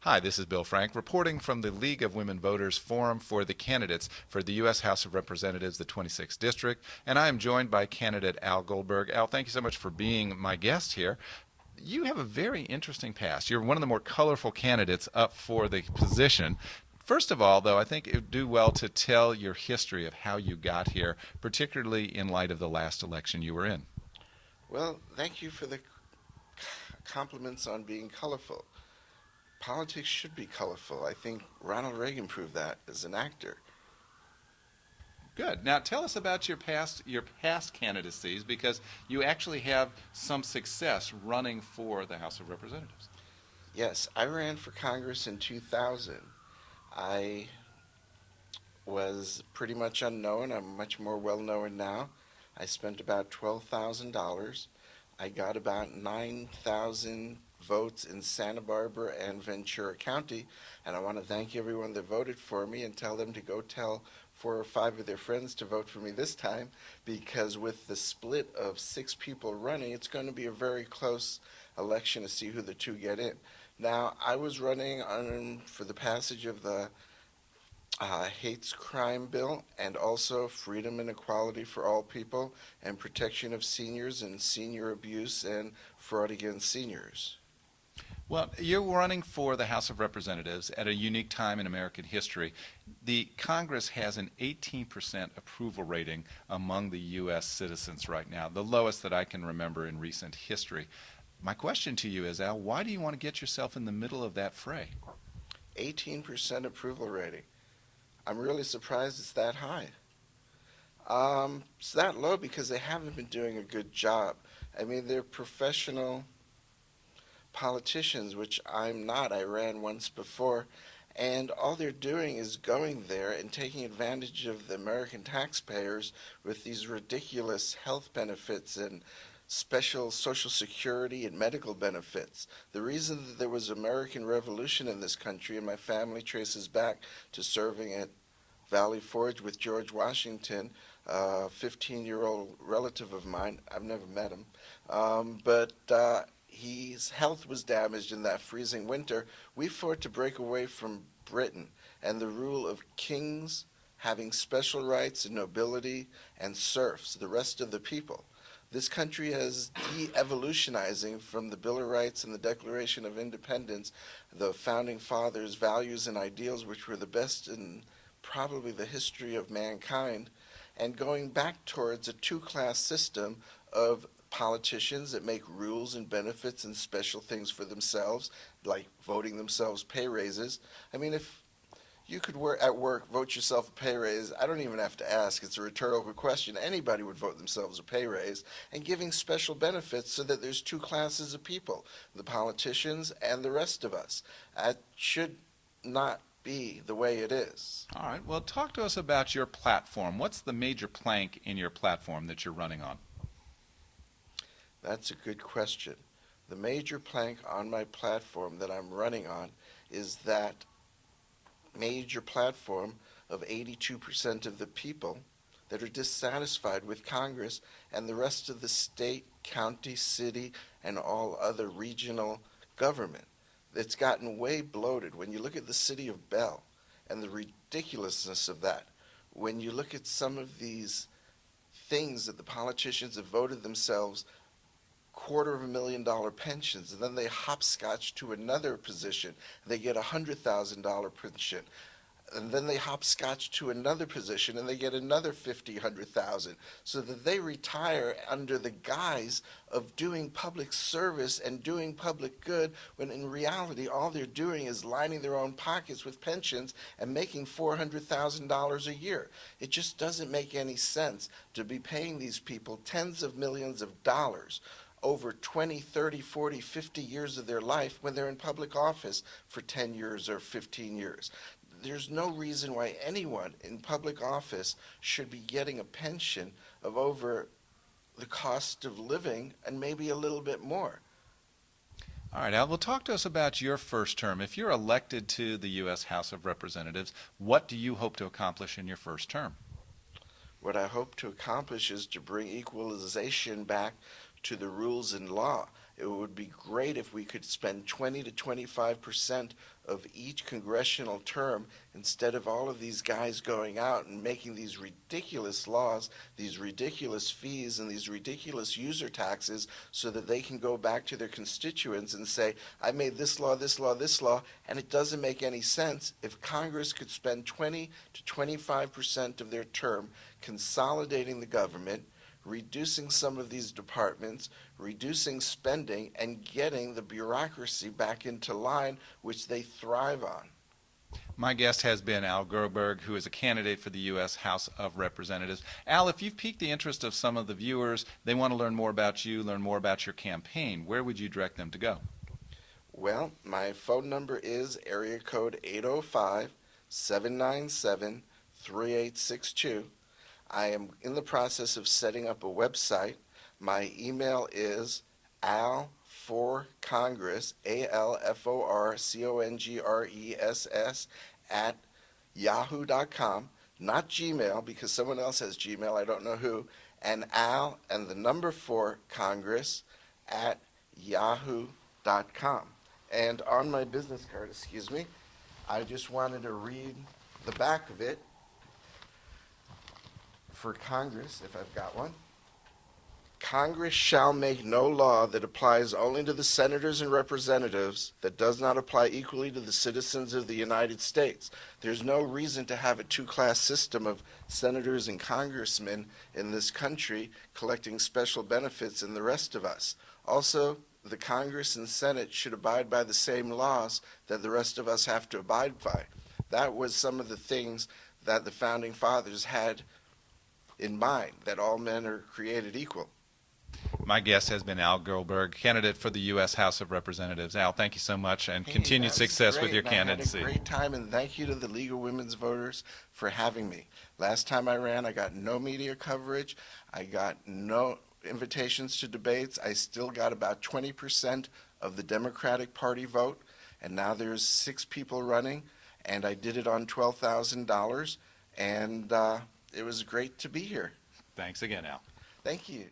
Hi, this is Bill Frank reporting from the League of Women Voters Forum for the candidates for the U.S. House of Representatives, the 26th District, and I am joined by candidate Al Goldberg. Al, thank you so much for being my guest here. You have a very interesting past. You're one of the more colorful candidates up for the position. First of all, though, I think it would do well to tell your history of how you got here, particularly in light of the last election you were in. Well, thank you for the compliments on being colorful. Politics should be colorful. I think Ronald Reagan proved that as an actor. Good. Now tell us about your past candidacies because you actually have some success running for the House of Representatives. Yes, I ran for Congress in 2000. I was pretty much unknown. I'm much more well known now. I spent about $12,000. I got about 9,000 votes in Santa Barbara and Ventura County, and I want to thank everyone that voted for me and tell them to go tell 4 or 5 of their friends to vote for me this time, because with the split of 6 people running, it's going to be a very close election to see who the two get in. Now, I was running for the passage of the hates crime bill, and also freedom and equality for all people, and protection of seniors and senior abuse and fraud against seniors. Well, you're running for the House of Representatives at a unique time in American history. The Congress has an 18% approval rating among the U.S. citizens right now, the lowest that I can remember in recent history. My question to you is, Al, why do you want to get yourself in the middle of that fray? 18% approval rating. I'm really surprised it's that high. It's that low because they haven't been doing a good job. I mean, they're professional politicians, which I'm not. I ran once before, and all they're doing is going there and taking advantage of the American taxpayers with these ridiculous health benefits and special social security and medical benefits. The reason that there was American Revolution in this country, and my family traces back to serving at Valley Forge with George Washington, a 15-year-old relative of mine. I've never met him, but his health was damaged in that freezing winter. We fought to break away from Britain and the rule of kings having special rights and nobility and serfs, the rest of the people. This country is de-evolutionizing from the Bill of Rights and the Declaration of Independence, the Founding Fathers' values and ideals, which were the best in probably the history of mankind, and going back towards a two-class system of politicians that make rules and benefits and special things for themselves, like voting themselves pay raises. I mean, if you could work at work, vote yourself a pay raise. I don't even have to ask. It's a rhetorical question. Anybody would vote themselves a pay raise, and giving special benefits so that there's two classes of people, the politicians and the rest of us. That should not be the way it is. All right, well, talk to us about your platform. What's the major plank in your platform that you're running on? That's a good question. The major plank on my platform that I'm running on is that major platform of 82% of the people that are dissatisfied with Congress and the rest of the state, county, city, and all other regional government. It's gotten way bloated. When you look at the city of Bell and the ridiculousness of that, when you look at some of these things that the politicians have voted themselves $250,000 pensions, and then they hopscotch to another position. They get $100,000 pension, and then they hopscotch to another position, and they get another 50, 100,000, so that they retire under the guise of doing public service and doing public good, when in reality all they're doing is lining their own pockets with pensions and making $400,000 a year. It just doesn't make any sense to be paying these people tens of millions of dollars over 20, 30, 40, 50 years of their life when they're in public office for 10 years or 15 years. There's no reason why anyone in public office should be getting a pension of over the cost of living and maybe a little bit more. All right, Al, well, talk to us about your first term. If you're elected to the U.S. House of Representatives, what do you hope to accomplish in your first term? What I hope to accomplish is to bring equalization back to the rules and law. It would be great if we could spend 20 to 25% of each congressional term instead of all of these guys going out and making these ridiculous laws, these ridiculous fees, and these ridiculous user taxes so that they can go back to their constituents and say, I made this law, this law, this law, and it doesn't make any sense. If Congress could spend 20 to 25% of their term consolidating the government, reducing some of these departments, reducing spending, and getting the bureaucracy back into line, which they thrive on. My guest has been Al Goldberg, who is a candidate for the U.S. House of Representatives. Al, if you've piqued the interest of some of the viewers, they want to learn more about you, learn more about your campaign, where would you direct them to go? Well, my phone number is area code 805-797-3862. I am in the process of setting up a website. My email is alforcongress, ALFORCONGRESS, at yahoo.com, not Gmail, because someone else has Gmail, I don't know who, and Al and the number 4 Congress at yahoo.com. And on my business card, I just wanted to read the back of it for Congress, if I've got one. Congress shall make no law that applies only to the senators and representatives that does not apply equally to the citizens of the United States. There's no reason to have a two-class system of senators and congressmen in this country collecting special benefits than the rest of us. Also, the Congress and Senate should abide by the same laws that the rest of us have to abide by. That was some of the things that the Founding Fathers had in mind, that all men are created equal. My guest has been Al Goldberg, candidate for the U.S. House of Representatives. Al, thank you so much, and continued That was success with great, your and I had candidacy. a great time, and thank you to the League of Women's Voters for having me. Last time I ran, I got no media coverage. I got no invitations to debates. I still got about 20% of the Democratic Party vote, and now there's 6 people running, and I did it on $12,000, and it was great to be here. Thanks again, Al. Thank you.